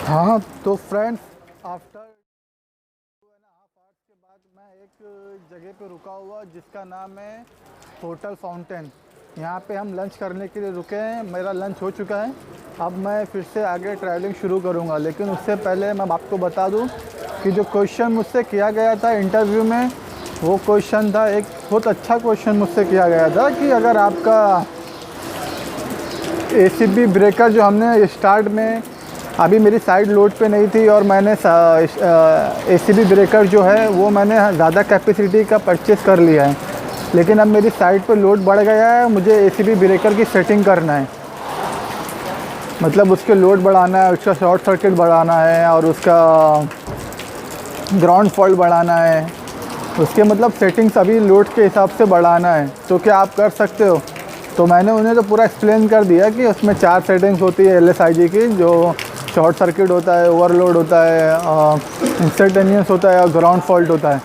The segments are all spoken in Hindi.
हाँ तो फ्रेंड्स, आफ्टर 2.5 आवर्स के बाद मैं एक जगह पे रुका हुआ जिसका नाम है होटल फाउंटेन। यहाँ पे हम लंच करने के लिए रुके हैं। मेरा लंच हो चुका है। अब मैं फिर से आगे ट्रैवलिंग शुरू करूँगा, लेकिन उससे पहले मैं आपको बता दूँ कि जो क्वेश्चन मुझसे किया गया था इंटरव्यू में, वो क्वेश्चन था, एक बहुत अच्छा क्वेश्चन मुझसे किया गया था कि अगर आपका एसीबी ब्रेकर जो हमने स्टार्ट में, अभी मेरी साइड लोड पे नहीं थी और मैंने एसीबी ब्रेकर जो है वो मैंने ज़्यादा कैपेसिटी का परचेज़ कर लिया है, लेकिन अब मेरी साइड पे लोड बढ़ गया है। मुझे एसीबी ब्रेकर की सेटिंग करना है, मतलब उसके लोड बढ़ाना है, उसका शॉर्ट सर्किट बढ़ाना है और उसका ग्राउंड फॉल्ट बढ़ाना है। उसके मतलब सेटिंग्स अभी लोड के हिसाब से बढ़ाना है। तो क्या आप कर सकते हो? तो मैंने उन्हें तो पूरा एक्सप्लेन कर दिया कि उसमें 4 सेटिंग्स होती है LSIG की, जो शॉर्ट सर्किट होता है, ओवरलोड होता है, इंस्टेंटेनियस होता है और ग्राउंड फॉल्ट होता है।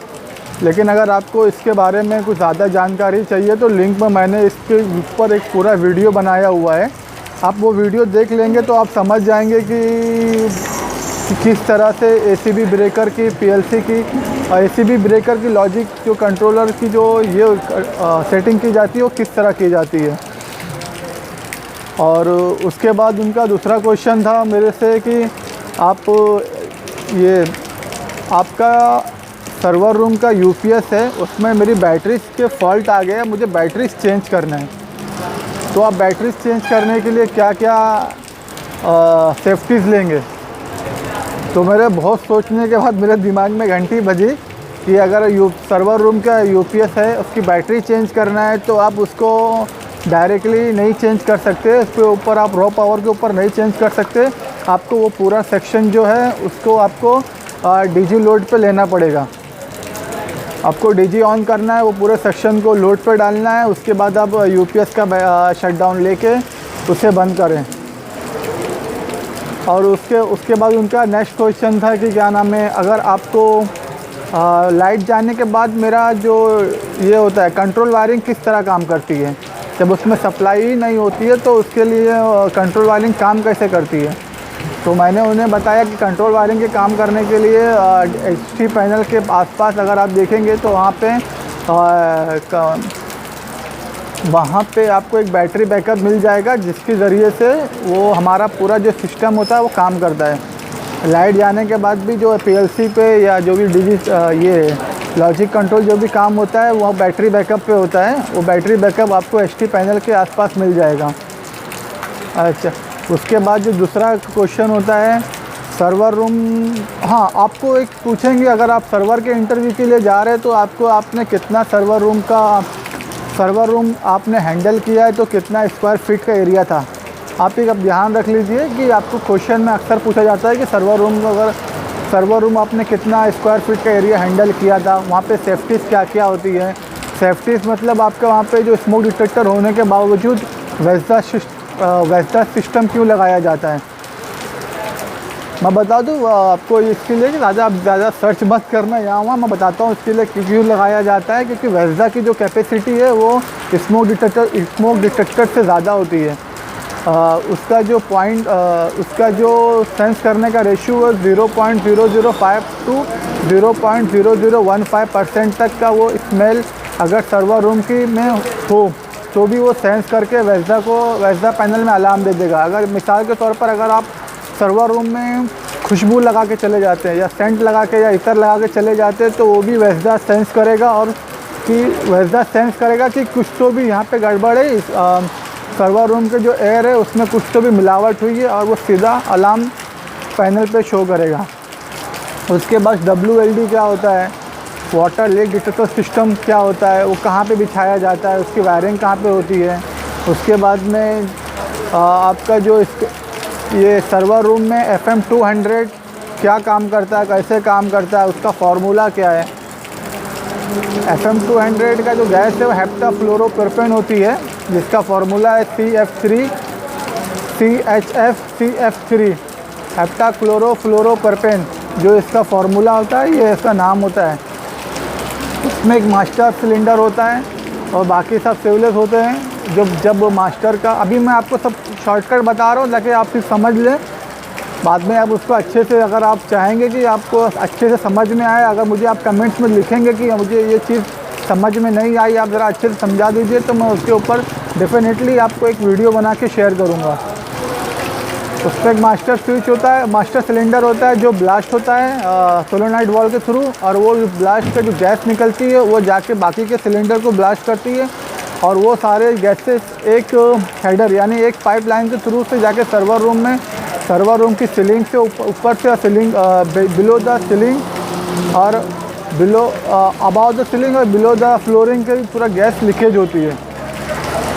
लेकिन अगर आपको इसके बारे में कुछ ज़्यादा जानकारी चाहिए तो लिंक में मैंने इसके ऊपर एक पूरा वीडियो बनाया हुआ है। आप वो वीडियो देख लेंगे तो आप समझ जाएंगे कि किस तरह से एसीबी ब्रेकर की, PLC की और एसीबी ब्रेकर की लॉजिक, जो कंट्रोलर की जो ये सेटिंग की जाती है वो किस तरह की जाती है। और उसके बाद उनका दूसरा क्वेश्चन था मेरे से कि आप ये आपका सर्वर रूम का UPS है, उसमें मेरी बैटरीज के फॉल्ट आ गया, मुझे बैटरीज चेंज करना है। तो आप बैटरीज चेंज करने के लिए क्या क्या सेफ्टीज़ लेंगे? तो मेरे बहुत सोचने के बाद मेरे दिमाग में घंटी बजी कि अगर सर्वर रूम का UPS है, उसकी बैटरी चेंज करना है तो आप उसको डायरेक्टली नहीं चेंज कर सकते, उसके ऊपर आप रॉ पावर के ऊपर नहीं चेंज कर सकते। आपको वो पूरा सेक्शन जो है उसको आपको DG लोड पे लेना पड़ेगा। आपको DG ऑन करना है, वो पूरे सेक्शन को लोड पे डालना है, उसके बाद आप UPS का शटडाउन लेके उसे बंद करें। और उसके बाद उनका नेक्स्ट क्वेश्चन था कि क्या नाम है, अगर आपको लाइट जाने के बाद मेरा जो ये होता है कंट्रोल वायरिंग किस तरह काम करती है, जब उसमें सप्लाई ही नहीं होती है तो उसके लिए कंट्रोल वायरिंग काम कैसे करती है। तो मैंने उन्हें बताया कि कंट्रोल वायरिंग के काम करने के लिए HT पैनल के आसपास अगर आप देखेंगे तो वहाँ पे आपको एक बैटरी बैकअप मिल जाएगा, जिसके ज़रिए से वो हमारा पूरा जो सिस्टम होता है वो काम करता है। लाइट जाने के बाद भी जो PLC पे या जो भी ये लॉजिक कंट्रोल जो भी काम होता है वो बैटरी बैकअप पे होता है। वो बैटरी बैकअप आपको HT पैनल के आसपास मिल जाएगा। अच्छा, उसके बाद जो दूसरा क्वेश्चन होता है सर्वर रूम, हाँ आपको एक पूछेंगे अगर आप सर्वर के इंटरव्यू के लिए जा रहे हैं तो आपने कितना सर्वर रूम आपने हैंडल किया है, तो कितना स्क्वायर फीट का एरिया था। आप एक अब ध्यान रख लीजिए कि आपको क्वेश्चन में अक्सर पूछा जाता है कि सर्वर रूम आपने कितना स्क्वायर फीट का एरिया हैंडल किया था, वहाँ पे सेफ्टीज़ क्या क्या होती है। सेफ्टीज़ मतलब आपका वहाँ पे जो स्मोक डिटेक्टर होने के बावजूद वेस्टा सिस्टम क्यों लगाया जाता है। मैं बता दूँ आपको इसके लिए कि ज़्यादा सर्च मत करना यहाँ वहाँ, मैं बताता हूँ इसके लिए क्यों लगाया जाता है। क्योंकि वेस्टा की जो कैपेसिटी है वो स्मोक डिटेक्टर से ज़्यादा होती है। उसका जो सेंस करने का रेशियो है 0.005 टू 0.0015% तक का वो स्मेल अगर सर्वर रूम की में हो तो भी वो सेंस करके वेस्टा पैनल में अलार्म दे देगा। अगर मिसाल के तौर पर अगर आप सर्वर रूम में खुशबू लगा के चले जाते हैं या सेंट लगा के या इतर लगा के चले जाते हैं तो वो भी वेस्टा सेंस करेगा कि कुछ तो भी यहाँ पे गड़बड़ है। सर्वर रूम के जो एयर है उसमें कुछ तो भी मिलावट हुई है और वो सीधा अलार्म पैनल पे शो करेगा। उसके बाद WLD क्या होता है, वाटर लीक डिटेक्टर सिस्टम क्या होता है, वो कहाँ पे बिछाया जाता है, उसकी वायरिंग कहाँ पे होती है। उसके बाद में आपका जो ये सर्वर रूम में FM200 क्या काम करता है, कैसे काम करता है, उसका फार्मूला क्या है। FM200 का जो गैस है वो हेप्टाफ्लोरोप्रोपेन होती है, जिसका फार्मूला है CF3 हेप्टाक्लोरोफ्लोरोप्रोपेन, जो इसका फार्मूला होता है, ये इसका नाम होता है। इसमें एक मास्टर सिलेंडर होता है और बाकी सब सेवलेस होते हैं। जब मास्टर का, अभी मैं आपको सब शॉर्टकट बता रहा हूँ ताकि आप सिर्फ समझ लें बाद में आप उसको अच्छे से, अगर आप चाहेंगे कि आपको अच्छे से समझ में आए, अगर मुझे आप कमेंट्स में लिखेंगे कि मुझे ये चीज़ समझ में नहीं आई, आप ज़रा अच्छे से समझा दीजिए, तो मैं उसके ऊपर डेफिनेटली आपको एक वीडियो बना के शेयर करूँगा। उसमें एक मास्टर स्विच होता है, मास्टर सिलेंडर होता है जो ब्लास्ट होता है सोलेनॉइड वाल्व के थ्रू, और वो ब्लास्ट पे जो गैस निकलती है वो जाके बाकी के सिलेंडर को ब्लास्ट करती है, और वो सारे गैसेस एक हेडर यानी एक पाइपलाइन के थ्रू से जाके सर्वर रूम में, सर्वर रूम की सीलिंग से ऊपर से सीलिंग, बिलो द सीलिंग और बिलो अबाउ द सीलिंग और बिलो द फ्लोरिंग के पूरा गैस लीकेज होती है।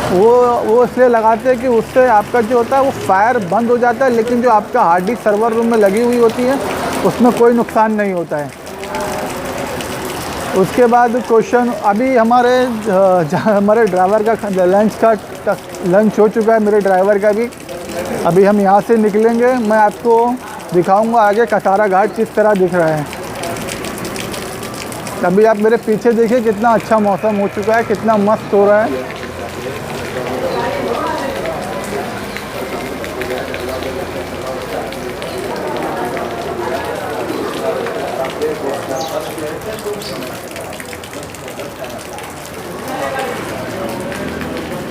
वो इसलिए लगाते हैं कि उससे आपका जो होता है वो फायर बंद हो जाता है, लेकिन जो आपका हार्ड डिस्क सर्वर रूम में लगी हुई होती है उसमें कोई नुकसान नहीं होता है। उसके बाद क्वेश्चन, अभी हमारे ड्राइवर का लंच हो चुका है, मेरे ड्राइवर का भी। अभी हम यहाँ से निकलेंगे, मैं आपको दिखाऊंगा आगे कसारा घाट किस तरह दिख रहा है। अभी आप मेरे पीछे देखिए कितना अच्छा मौसम हो चुका है, कितना मस्त हो रहा है।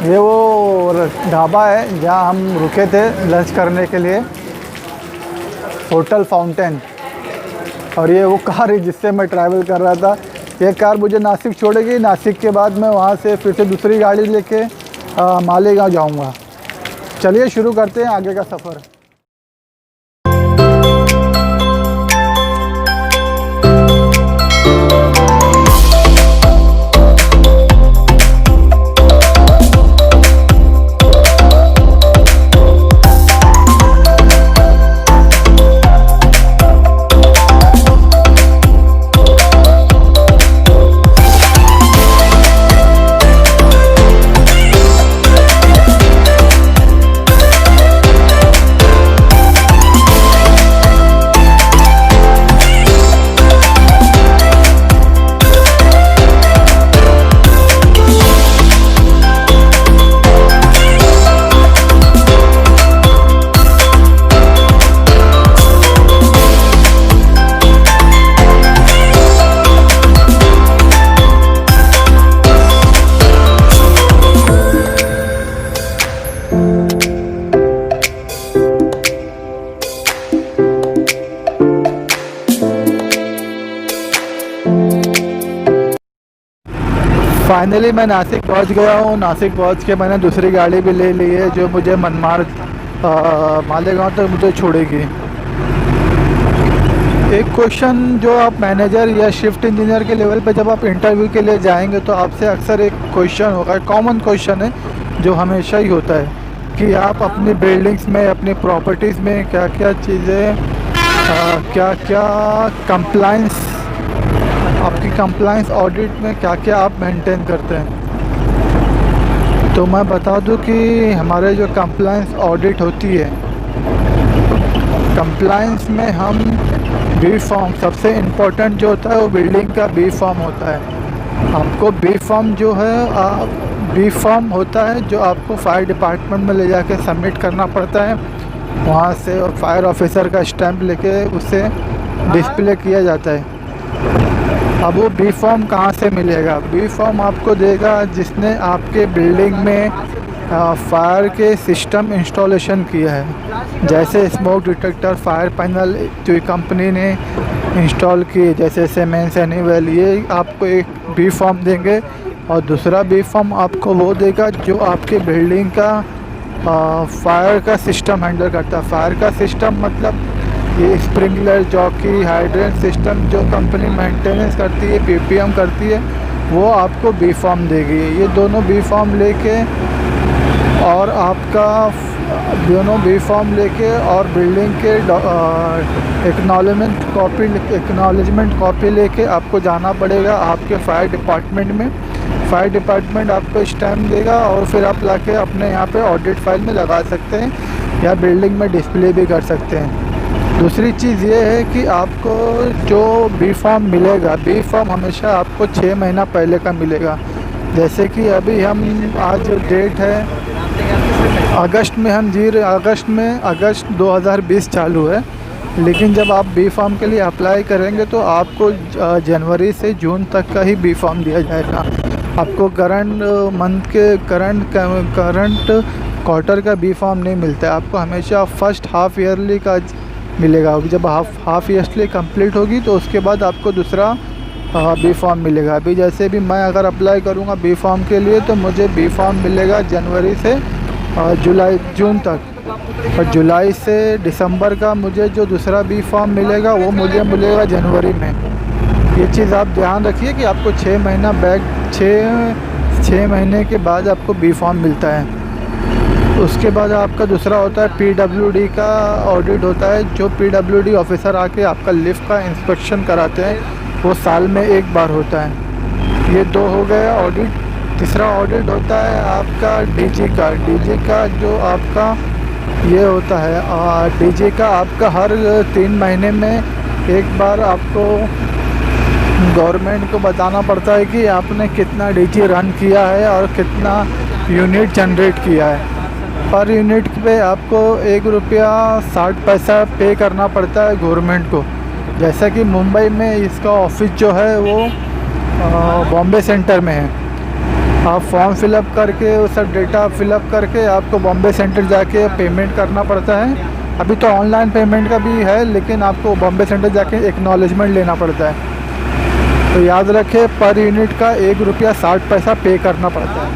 ये वो ढाबा है जहाँ हम रुके थे लंच करने के लिए, होटल फाउंटेन। और ये वो कार है जिससे मैं ट्रैवल कर रहा था। ये कार मुझे नासिक छोड़ेगी, नासिक के बाद मैं वहाँ से फिर से दूसरी गाड़ी लेके मालेगांव जाऊँगा। चलिए शुरू करते हैं आगे का सफ़र। फाइनली मैं नासिक पहुंच गया हूँ। नासिक पहुंच के मैंने दूसरी गाड़ी भी ले ली है जो मुझे मनमाड़ मालेगांव तक मुझे छोड़ेगी। एक क्वेश्चन जो आप मैनेजर या शिफ्ट इंजीनियर के लेवल पे जब आप इंटरव्यू के लिए जाएंगे तो आपसे अक्सर एक क्वेश्चन होगा, कॉमन क्वेश्चन है जो हमेशा ही होता है कि आप अपनी बिल्डिंग्स में, अपनी प्रॉपर्टीज़ में क्या क्या चीज़ें, क्या क्या कंप्लाइंस, आपकी कंप्लाइंस ऑडिट में क्या क्या आप मेंटेन करते हैं। तो मैं बता दूं कि हमारे जो कंप्लाइंस ऑडिट होती है, कंप्लाइंस में हम बी फॉर्म, सबसे इम्पोर्टेंट जो होता है वो बिल्डिंग का बी फॉर्म होता है। आपको बी फॉर्म जो है, बी फॉर्म होता है जो आपको फायर डिपार्टमेंट में ले जाके सबमिट करना पड़ता है। वहाँ से फायर ऑफिसर का स्टैंप लेके उसे डिस्प्ले किया जाता है। अब वो बी फॉर्म कहाँ से मिलेगा? बी फॉर्म आपको देगा जिसने आपके बिल्डिंग में फायर के सिस्टम इंस्टॉलेशन किया है, जैसे स्मोक डिटेक्टर, फायर पैनल जो कंपनी ने इंस्टॉल किए, जैसे सीमेंस, एनीवेल, ये आपको एक बी फॉर्म देंगे। और दूसरा बी फॉर्म आपको वो देगा जो आपके बिल्डिंग का फायर का सिस्टम हैंडल करता है। फायर का सिस्टम मतलब ये स्प्रिंकलर, जॉकी, हाइड्रेंट सिस्टम जो कंपनी मेंटेनेंस करती है, पीपीएम करती है, वो आपको बी फॉर्म देगी। ये दोनों बी फॉर्म लेके और आपका दोनों बी फॉर्म लेके और बिल्डिंग के एक्नॉलेजमेंट कॉपी लेके आपको जाना पड़ेगा आपके फायर डिपार्टमेंट में। फायर डिपार्टमेंट आपको स्टैम्प देगा और फिर आप लाके अपने यहाँ पे ऑडिट फाइल में लगा सकते हैं या बिल्डिंग में डिस्प्ले भी कर सकते हैं। दूसरी चीज़ ये है कि आपको जो बी फॉर्म मिलेगा, बी फॉर्म हमेशा आपको 6 महीना पहले का मिलेगा। जैसे कि अभी हम आज जो डेट है अगस्त में हम जी रहे, अगस्त 2020 चालू है, लेकिन जब आप बी फार्म के लिए अप्लाई करेंगे तो आपको जनवरी से जून तक का ही बी फार्म दिया जाएगा। आपको करंट मंथ के करंट क्वार्टर का बी फार्म नहीं मिलता है, आपको हमेशा फर्स्ट हाफ ईयरली का मिलेगा। जब हाफ ईयरली कंप्लीट होगी तो उसके बाद आपको दूसरा बी फार्म मिलेगा। अभी जैसे भी मैं अगर अप्लाई करूँगा बी फार्म के लिए तो मुझे बी फार्म मिलेगा जनवरी से जून तक, और जुलाई से दिसंबर का मुझे जो दूसरा बी फार्म मिलेगा वो मुझे मिलेगा जनवरी में। ये चीज़ आप ध्यान रखिए कि आपको 6 महीना छः महीने के बाद आपको बी फार्म मिलता है। उसके बाद आपका दूसरा होता है PWD का ऑडिट होता है, जो PWD ऑफिसर आके आपका लिफ्ट का इंस्पेक्शन कराते हैं, वो साल में एक बार होता है। ये 2 हो गए ऑडिट। तीसरा ऑडिट होता है आपका DG का जो आपका ये होता है DG का आपका हर 3 महीने में एक बार आपको गवर्नमेंट को बताना पड़ता है कि आपने कितना DG रन किया है और कितना यूनिट जनरेट किया है। पर यूनिट पे आपको ₹1.60 पे करना पड़ता है गवर्नमेंट को। जैसा कि मुंबई में इसका ऑफिस जो है वो बॉम्बे सेंटर में है। आप फॉर्म फिलअप करके वो सब डेटा फिलअप करके आपको बॉम्बे सेंटर जाके पेमेंट करना पड़ता है। अभी तो ऑनलाइन पेमेंट का भी है, लेकिन आपको बॉम्बे सेंटर जाके एक्नॉलेजमेंट लेना पड़ता है। तो याद रखें, पर यूनिट का ₹1.60 पे करना पड़ता है।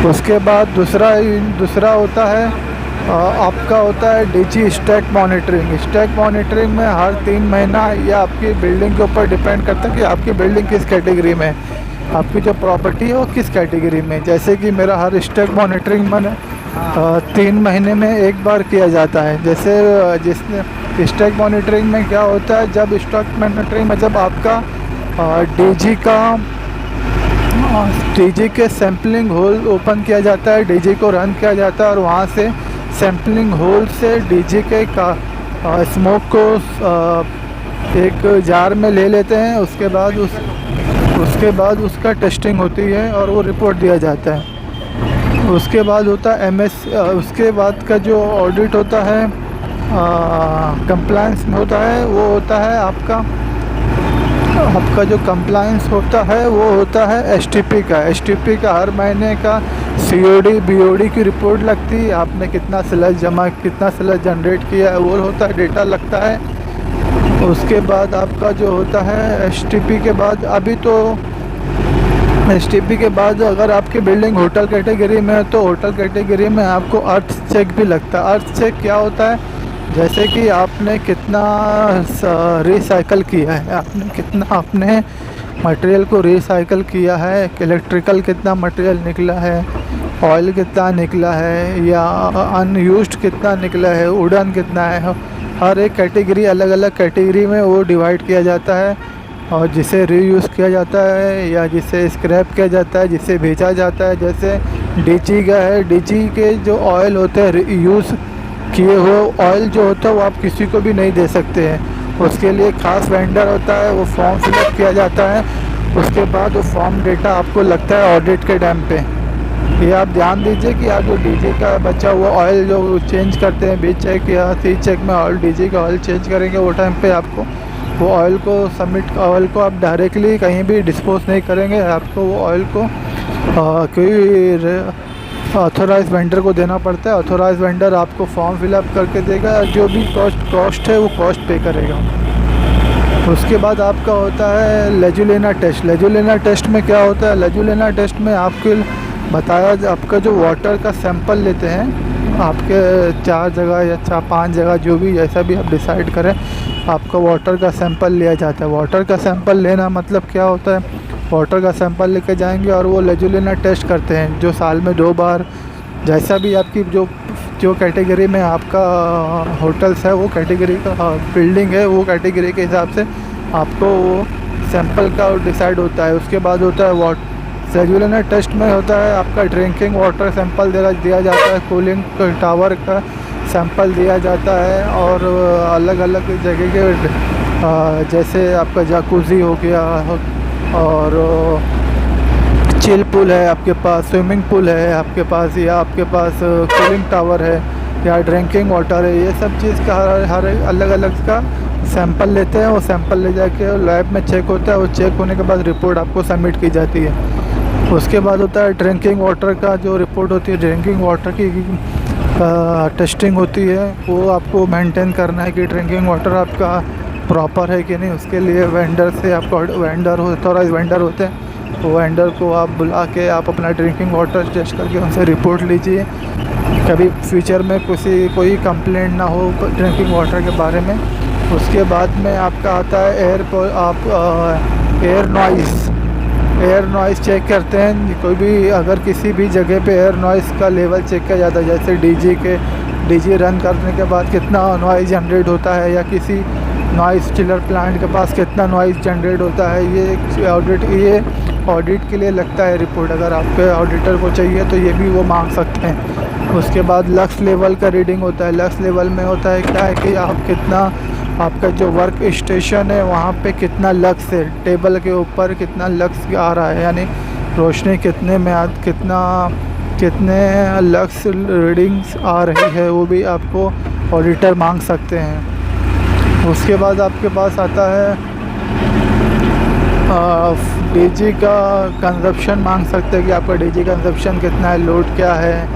उसके बाद दूसरा होता है आपका होता है DG stack monitoring. Stack monitoring में हर 3 महीना या आपकी बिल्डिंग के ऊपर डिपेंड करता है कि आपकी बिल्डिंग किस कैटेगरी में है, आपकी जो प्रॉपर्टी है वो किस कैटेगरी में। जैसे कि मेरा हर स्टैक मॉनिटरिंग मैंने 3 महीने में एक बार किया जाता है। जैसे जिसने स्टैक मॉनिटरिंग में क्या होता है, जब स्टॉक मॉनिटरिंग में जब आपका DG के सैम्पलिंग होल ओपन किया जाता है, DG को रन किया जाता है और वहाँ से सैम्पलिंग होल से DG के स्मोक को एक जार में ले लेते हैं। उसके बाद उसका टेस्टिंग होती है और वो रिपोर्ट दिया जाता है। उसके बाद होता है उसके बाद का जो ऑडिट होता है कंप्लायंस में होता है, वो होता है आपका जो कंप्लायंस होता है वो होता है STP का हर महीने का COD BOD की रिपोर्ट लगती है। आपने कितना स्लैश जनरेट किया है वो होता है, डेटा लगता है। उसके बाद आपका जो होता है STP के बाद STP के बाद अगर आपकी बिल्डिंग होटल कैटेगरी में है तो होटल कैटेगरी में आपको अर्थ चेक भी लगता है। अर्थ चेक क्या होता है, जैसे कि आपने कितना रिसाइकल किया है, आपने कितना अपने मटेरियल को रिसाइकल किया है, इलेक्ट्रिकल कितना मटेरियल निकला है, ऑयल कितना निकला है, या अनयूज्ड कितना निकला है, वुडन कितना है। हर एक कैटेगरी अलग अलग कैटेगरी में वो डिवाइड किया जाता है, और जिसे रीयूज़ किया जाता है या जिसे स्क्रैप किया जाता है, जिसे बेचा जाता है। जैसे DG का है, DG के जो ऑयल होते हैं यूज़ किए हुए ऑयल जो होता है वो आप किसी को भी नहीं दे सकते हैं। उसके लिए खास वेंडर होता है, वो फॉर्म फिलअप किया जाता है। उसके बाद वो फॉर्म डेटा आपको लगता है ऑडिट के टाइम पे। ये आप ध्यान दीजिए कि आप जो DG का बचा हुआ ऑयल जो चेंज करते हैं B चेक या C चेक में ऑयल DG का ऑयल चेंज करेंगे, वो टाइम पे आपको वो ऑयल को आप डायरेक्टली कहीं भी डिस्पोज नहीं करेंगे। आपको वो ऑयल को कोई ऑथोराइज वेंडर को देना पड़ता है। ऑथोराइज वेंडर आपको फॉर्म फिलअप करके देगा, जो भी कॉस्ट है वो कॉस्ट पे करेगा। उसके बाद आपका होता है लेजुलेना टेस्ट में क्या होता है, लेजुलेना टेस्ट में आपके बताया आपका जो वाटर का सैंपल लेते हैं, आपके 4 जगह या 5 जगह जो भी जैसा भी आप डिसाइड करें, आपका वाटर का सैंपल लिया जाता है। वाटर का सैंपल लेना मतलब क्या होता है, वाटर का सैंपल लेके जाएंगे और वो लेजुलेना टेस्ट करते हैं, जो साल में 2 बार, जैसा भी आपकी जो कैटेगरी में आपका होटल्स है वो कैटेगरी का बिल्डिंग है, वो कैटेगरी के हिसाब से आपको वो सैंपल का डिसाइड होता है। उसके बाद होता है लेजुलेना टेस्ट में होता है आपका ड्रिंकिंग वाटर सैंपल दिया जाता है, कूलिंग टावर का सैंपल दिया जाता है, और अलग अलग जगह के जैसे आपका जाकूज़ी हो गया और चिल पूल है आपके पास, स्विमिंग पूल है आपके पास, या आपके पास कूलिंग टावर है, या ड्रिंकिंग वाटर है। ये सब चीज़ का हर अलग अलग का सैंपल लेते हैं। वो सैंपल ले जाके लैब में चेक होता है। वो चेक होने के बाद रिपोर्ट आपको सबमिट की जाती है। उसके बाद होता है ड्रिंकिंग वाटर का जो रिपोर्ट होती है। ड्रिंकिंग वाटर की टेस्टिंग होती है। वो आपको मेंटेन करना है कि ड्रिंकिंग वाटर आपका प्रॉपर है कि नहीं। उसके लिए वेंडर से आपको वेंडर ऑथोराइज वेंडर होते हैं, तो वेंडर को आप बुला के आप अपना ड्रिंकिंग वाटर टेस्ट करके उनसे रिपोर्ट लीजिए। कभी फ्यूचर में कोई कंप्लेंट ना हो ड्रिंकिंग वाटर के बारे में। उसके बाद में आपका आता है एयर नॉइज़ चेक करते हैं। कोई भी अगर किसी भी जगह पे एयर नॉइज़ का लेवल चेक किया जाता है, जैसे डीजी रन करने के बाद कितना नॉइज़ जनरेट होता है, या किसी नॉइज़ चिलर प्लांट के पास कितना नॉइज़ जनरेट होता है। ये ऑडिट के लिए लगता है रिपोर्ट। अगर आपके ऑडिटर को चाहिए तो ये भी वो मांग सकते हैं। उसके बाद लक्स लेवल का रीडिंग होता है। लक्स लेवल में होता है क्या है कि आपका जो वर्क स्टेशन है वहाँ पे कितना लक्स है, टेबल के ऊपर कितना लक्स आ रहा है, यानी रोशनी कितने लक्स रीडिंग्स आ रही है, वो भी आपको ऑडिटर मांग सकते हैं। उसके बाद आपके पास आता है डीजी का कंजप्शन मांग सकते हैं कि आपका डीजी कंजप्शन कितना है, लोड क्या है,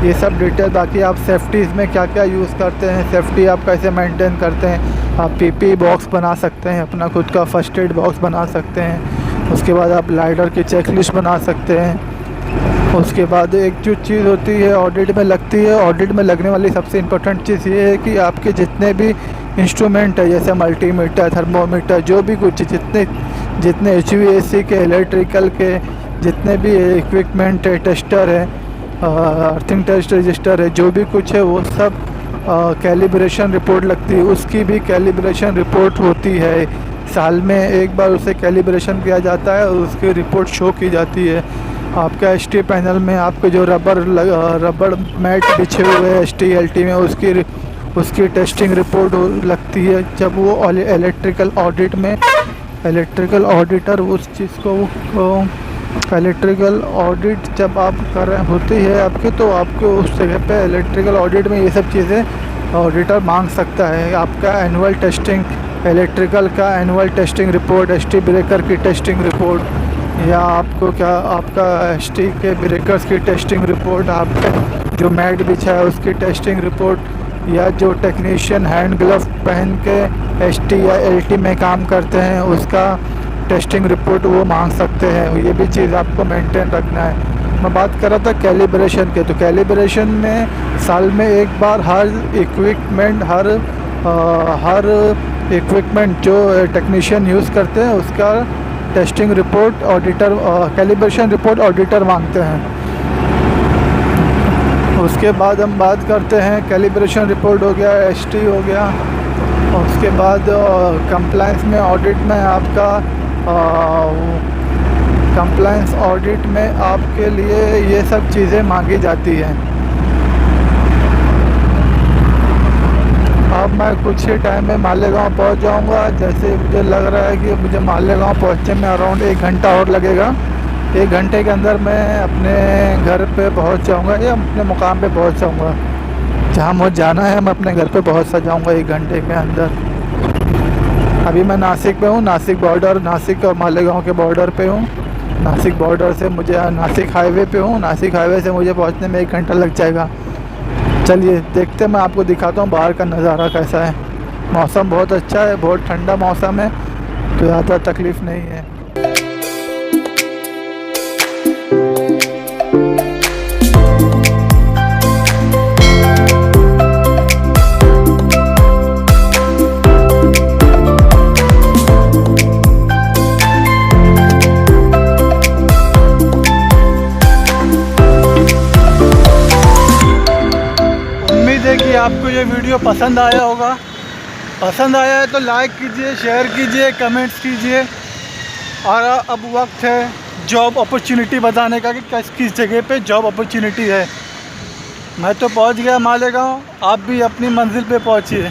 ये सब डिटेल। बाकी आप सेफ्टीज़ में क्या क्या यूज़ करते हैं, सेफ्टी आप कैसे मेंटेन करते हैं। आप पीपी बॉक्स बना सकते हैं, अपना खुद का फर्स्ट एड बॉक्स बना सकते हैं। उसके बाद आप लाइडर की चेकलिस्ट बना सकते हैं। उसके बाद एक जो चीज़ होती है ऑडिट में लगती है, ऑडिट में लगने वाली सबसे इम्पोर्टेंट चीज़ ये है कि आपके जितने भी इंस्ट्रूमेंट है, जैसे मल्टीमीटर, थर्मोमीटर, जो भी कुछ जितने HVAC के, इलेक्ट्रिकल के जितने भी इक्विपमेंट है, टेस्टर है, अर्थिंग टेस्ट रजिस्टर है, जो भी कुछ है वो सब कैलिब्रेशन रिपोर्ट लगती है। उसकी भी कैलिब्रेशन रिपोर्ट होती है। साल में एक बार उसे कैलिब्रेशन किया जाता है और उसकी रिपोर्ट शो की जाती है। आपका ST पैनल में आपके जो रबड़ मैट बिछे हुए हैं ST/LT में, उसकी टेस्टिंग रिपोर्ट लगती है। जब वो इलेक्ट्रिकल ऑडिटर उस चीज़ को इलेक्ट्रिकल ऑडिट जब आप कर रहे होती है आपकी, तो आपको उस जगह पे इलेक्ट्रिकल ऑडिट में ये सब चीज़ें ऑडिटर मांग सकता है। आपका एनुअल टेस्टिंग, इलेक्ट्रिकल का annual testing report, ST breaker की टेस्टिंग रिपोर्ट, या आपका ST के ब्रेकर्स की टेस्टिंग रिपोर्ट, आपका जो मैट बिछा है उसकी टेस्टिंग रिपोर्ट, या जो टेक्नीशियन हैंड ग्लव पहन के ST या LT में काम करते हैं उसका टेस्टिंग रिपोर्ट वो मांग सकते हैं। ये भी चीज़ आपको मेंटेन रखना है। मैं बात कर रहा था कैलिब्रेशन के, तो कैलिब्रेशन में साल में एक बार हर इक्विपमेंट जो टेक्नीशियन यूज़ करते हैं उसका testing report auditor, calibration report auditor मांगते हैं। उसके बाद हम बात करते हैं कैलिब्रेशन रिपोर्ट हो गया, ST हो गया। और उसके बाद कंप्लायंस में ऑडिट में आपका कंप्लायंस ऑडिट में आपके लिए ये सब चीज़ें मांगी जाती हैं। अब मैं कुछ ही टाइम में मालेगांव पहुंच जाऊंगा। जैसे मुझे लग रहा है कि मुझे मालेगांव पहुंचने में अराउंड 1 घंटा और लगेगा। 1 घंटे के अंदर मैं अपने घर पे पहुंच जाऊंगा, या अपने मुकाम पे पहुंच जाऊंगा। जहाँ मुझे जाना है मैं अपने घर पे पहुंच सा जाऊंगा 1 घंटे के अंदर। अभी मैं नासिक पे हूँ, नासिक और मालेगांव के बॉर्डर पे हूँ। नासिक बॉर्डर से नासिक हाईवे पे हूँ। नासिक हाईवे से मुझे पहुँचने में 1 घंटा लग जाएगा। चलिए देखते मैं आपको दिखाता हूँ बाहर का नज़ारा कैसा है। मौसम बहुत अच्छा है, बहुत ठंडा मौसम है, तो ज़्यादा तकलीफ़ नहीं है। कि आपको ये वीडियो पसंद आया होगा। पसंद आया है तो लाइक कीजिए, शेयर कीजिए, कमेंट्स कीजिए। और अब वक्त है जॉब अपॉर्चुनिटी बताने का कि किस जगह पे जॉब अपॉर्चुनिटी है। मैं तो पहुंच गया मालेगांव, आप भी अपनी मंजिल पे पहुंचिए।